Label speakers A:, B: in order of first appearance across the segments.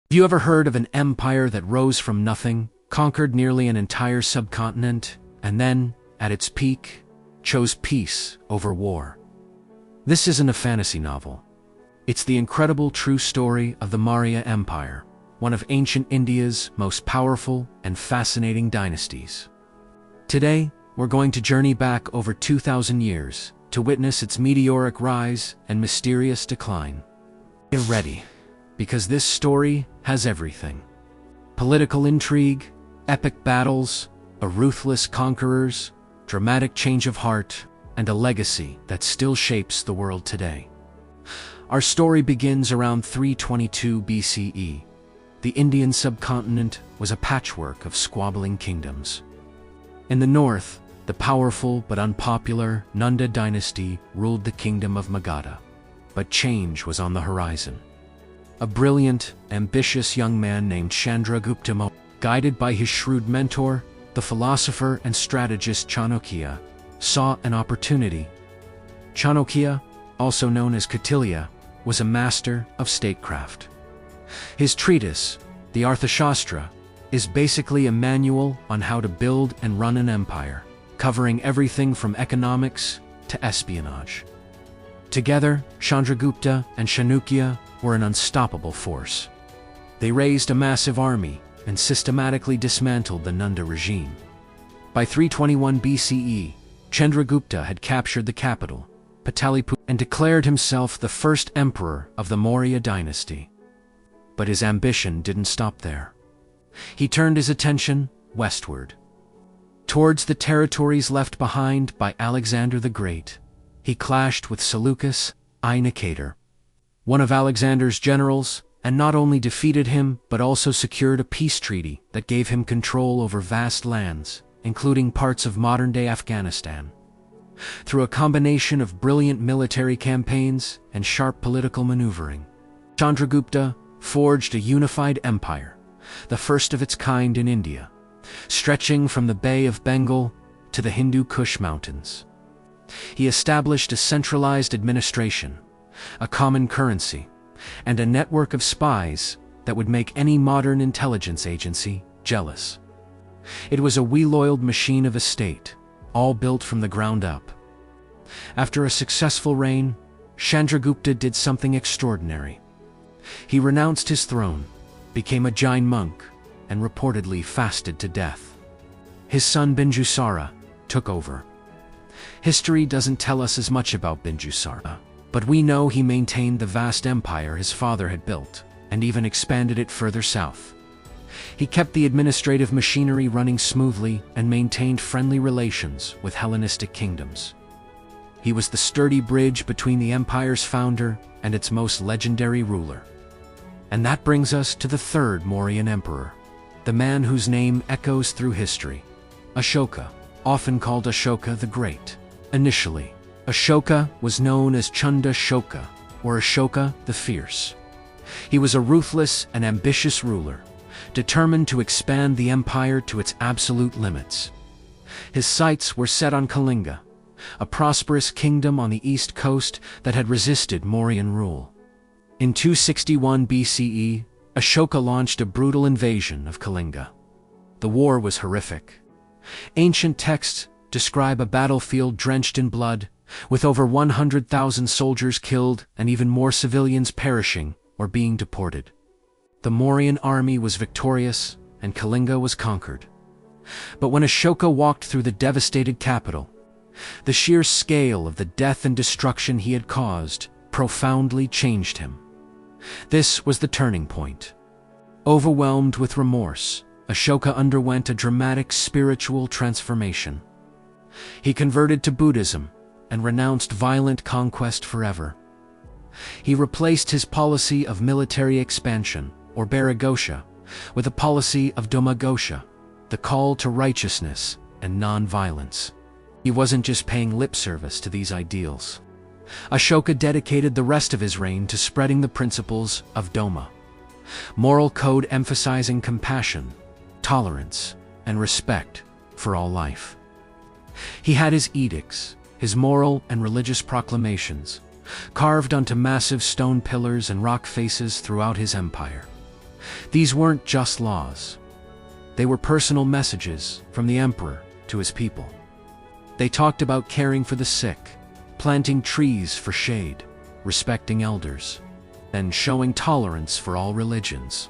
A: Have you ever heard of an empire that rose from nothing, conquered nearly an entire subcontinent, and then, at its peak, chose peace over war? This isn't a fantasy novel. It's the incredible true story of the Maurya Empire, one of ancient India's most powerful and fascinating dynasties. Today, we're going to journey back over 2,000 years to witness its meteoric rise and mysterious decline. Get ready, because this story has everything: political intrigue, epic battles, a ruthless conquerors, dramatic change of heart, and a legacy that still shapes the world today. Our story begins around 322 BCE. The Indian subcontinent was a patchwork of squabbling kingdoms. In the north, the powerful but unpopular Nanda dynasty ruled the kingdom of Magadha. But change was on the horizon. A brilliant, ambitious young man named Chandragupta Maurya, guided by his shrewd mentor, the philosopher and strategist Chanakya, saw an opportunity. Chanakya, also known as Kautilya, was a master of statecraft. His treatise, the Arthashastra, is basically a manual on how to build and run an empire, covering everything from economics to espionage. Together, Chandragupta and Chanakya were an unstoppable force. They raised a massive army and systematically dismantled the Nanda regime. By 321 BCE, Chandragupta had captured the capital, Pataliputra, and declared himself the first emperor of the Maurya dynasty. But his ambition didn't stop there. He turned his attention westward. Towards the territories left behind by Alexander the Great, he clashed with Seleucus I Nicator, one of Alexander's generals, and not only defeated him but also secured a peace treaty that gave him control over vast lands, including parts of modern-day Afghanistan. Through a combination of brilliant military campaigns and sharp political maneuvering, Chandragupta forged a unified empire, the first of its kind in India, stretching from the Bay of Bengal to the Hindu Kush Mountains. He established a centralized administration, a common currency, and a network of spies that would make any modern intelligence agency jealous. It was a well-oiled machine of a state, all built from the ground up. After a successful reign, Chandragupta did something extraordinary. He renounced his throne, became a Jain monk, and reportedly fasted to death. His son Binjusara took over. History doesn't tell us as much about Binjusara, but we know he maintained the vast empire his father had built, and even expanded it further south. He kept the administrative machinery running smoothly and maintained friendly relations with Hellenistic kingdoms. He was the sturdy bridge between the empire's founder and its most legendary ruler. And that brings us to the third Mauryan emperor, the man whose name echoes through history, Ashoka, often called Ashoka the Great. Initially, Ashoka was known as Chandragupta, or Ashoka the Fierce. He was a ruthless and ambitious ruler, determined to expand the empire to its absolute limits. His sights were set on Kalinga, a prosperous kingdom on the east coast that had resisted Mauryan rule. In 261 BCE, Ashoka launched a brutal invasion of Kalinga. The war was horrific. Ancient texts describe a battlefield drenched in blood, with over 100,000 soldiers killed and even more civilians perishing or being deported. The Mauryan army was victorious, and Kalinga was conquered. But when Ashoka walked through the devastated capital, the sheer scale of the death and destruction he had caused profoundly changed him. This was the turning point. Overwhelmed with remorse, Ashoka underwent a dramatic spiritual transformation. He converted to Buddhism and renounced violent conquest forever. He replaced his policy of military expansion, or Baragosha, with a policy of Domagosha, the call to righteousness and non-violence. He wasn't just paying lip service to these ideals. Ashoka dedicated the rest of his reign to spreading the principles of Dhamma, moral code emphasizing compassion, tolerance, and respect for all life. He had his edicts, his moral and religious proclamations, carved onto massive stone pillars and rock faces throughout his empire. These weren't just laws. They were personal messages from the emperor to his people. They talked about caring for the sick, planting trees for shade, respecting elders, and showing tolerance for all religions.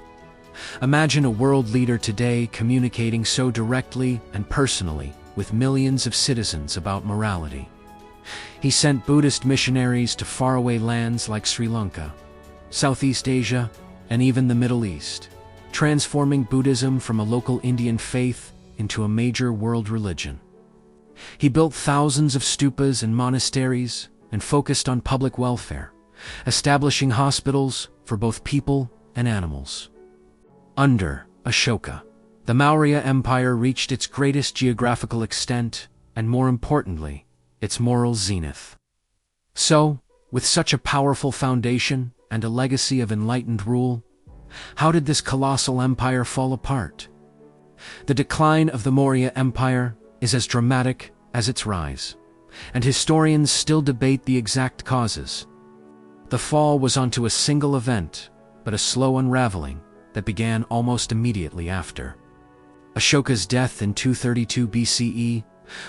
A: Imagine a world leader today communicating so directly and personally with millions of citizens about morality. He sent Buddhist missionaries to faraway lands like Sri Lanka, Southeast Asia, and even the Middle East, transforming Buddhism from a local Indian faith into a major world religion. He built thousands of stupas and monasteries and focused on public welfare, establishing hospitals for both people and animals. Under Ashoka, the Maurya Empire reached its greatest geographical extent and, more importantly, its moral zenith. So, with such a powerful foundation and a legacy of enlightened rule, how did this colossal empire fall apart? The decline of the Maurya Empire is as dramatic as its rise, and historians still debate the exact causes. The fall was onto a single event, but a slow unraveling that began almost immediately after. Ashoka's death in 232 BCE,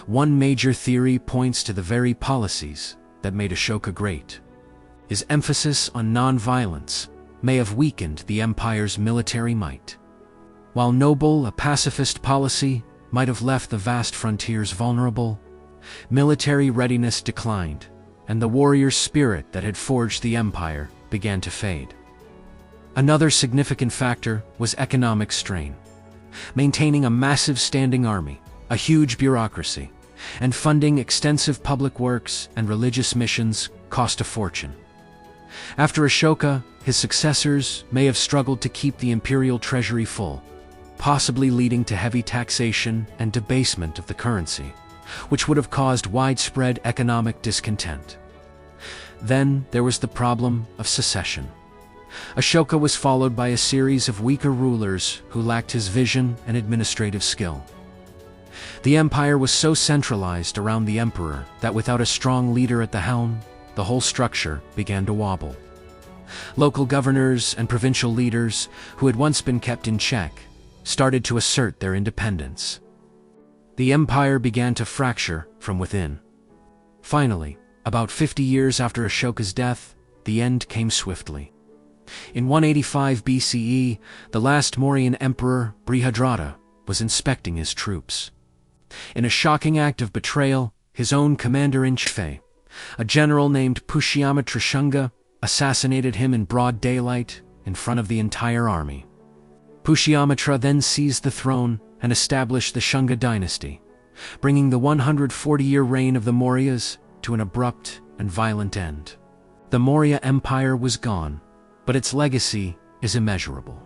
A: one major theory points to the very policies that made Ashoka great. His emphasis on non-violence may have weakened the empire's military might. While noble, a pacifist policy might have left the vast frontiers vulnerable, military readiness declined, and the warrior spirit that had forged the empire began to fade. Another significant factor was economic strain. Maintaining a massive standing army, a huge bureaucracy, and funding extensive public works and religious missions cost a fortune. After Ashoka, his successors may have struggled to keep the imperial treasury full, possibly leading to heavy taxation and debasement of the currency, which would have caused widespread economic discontent. Then there was the problem of succession. Ashoka was followed by a series of weaker rulers who lacked his vision and administrative skill. The empire was so centralized around the emperor that without a strong leader at the helm, the whole structure began to wobble. Local governors and provincial leaders, who had once been kept in check, started to assert their independence. The empire began to fracture from within. Finally, about 50 years after Ashoka's death, the end came swiftly. In 185 BCE, the last Mauryan emperor, Brihadrata, was inspecting his troops. In a shocking act of betrayal, his own commander-in-chief, a general named Pushyamitra Shunga, assassinated him in broad daylight in front of the entire army. Pushyamitra then seized the throne and established the Shunga dynasty, bringing the 140-year reign of the Mauryas to an abrupt and violent end. The Maurya Empire was gone, but its legacy is immeasurable.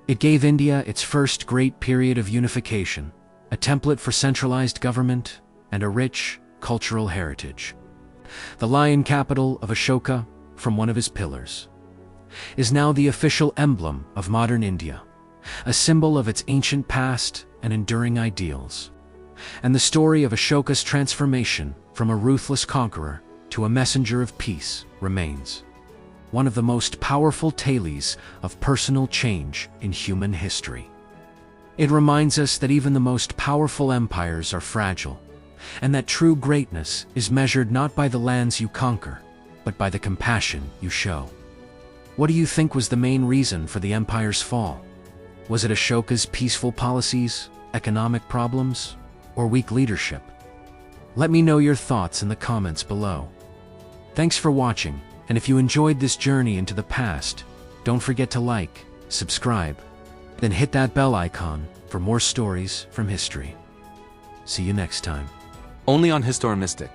A: It gave India its first great period of unification, a template for centralized government, and a rich cultural heritage. The lion capital of Ashoka, from one of his pillars, is now the official emblem of modern India, a symbol of its ancient past and enduring ideals. And the story of Ashoka's transformation from a ruthless conqueror to a messenger of peace remains one of the most powerful tales of personal change in human history. It reminds us that even the most powerful empires are fragile, and that true greatness is measured not by the lands you conquer, but by the compassion you show. What do you think was the main reason for the empire's fall? Was it Ashoka's peaceful policies, economic problems, or weak leadership? Let me know your thoughts in the comments below. Thanks for watching, and if you enjoyed this journey into the past, don't forget to like, subscribe, then hit that bell icon for more stories from history. See you next time.
B: Only on HistoroMystic.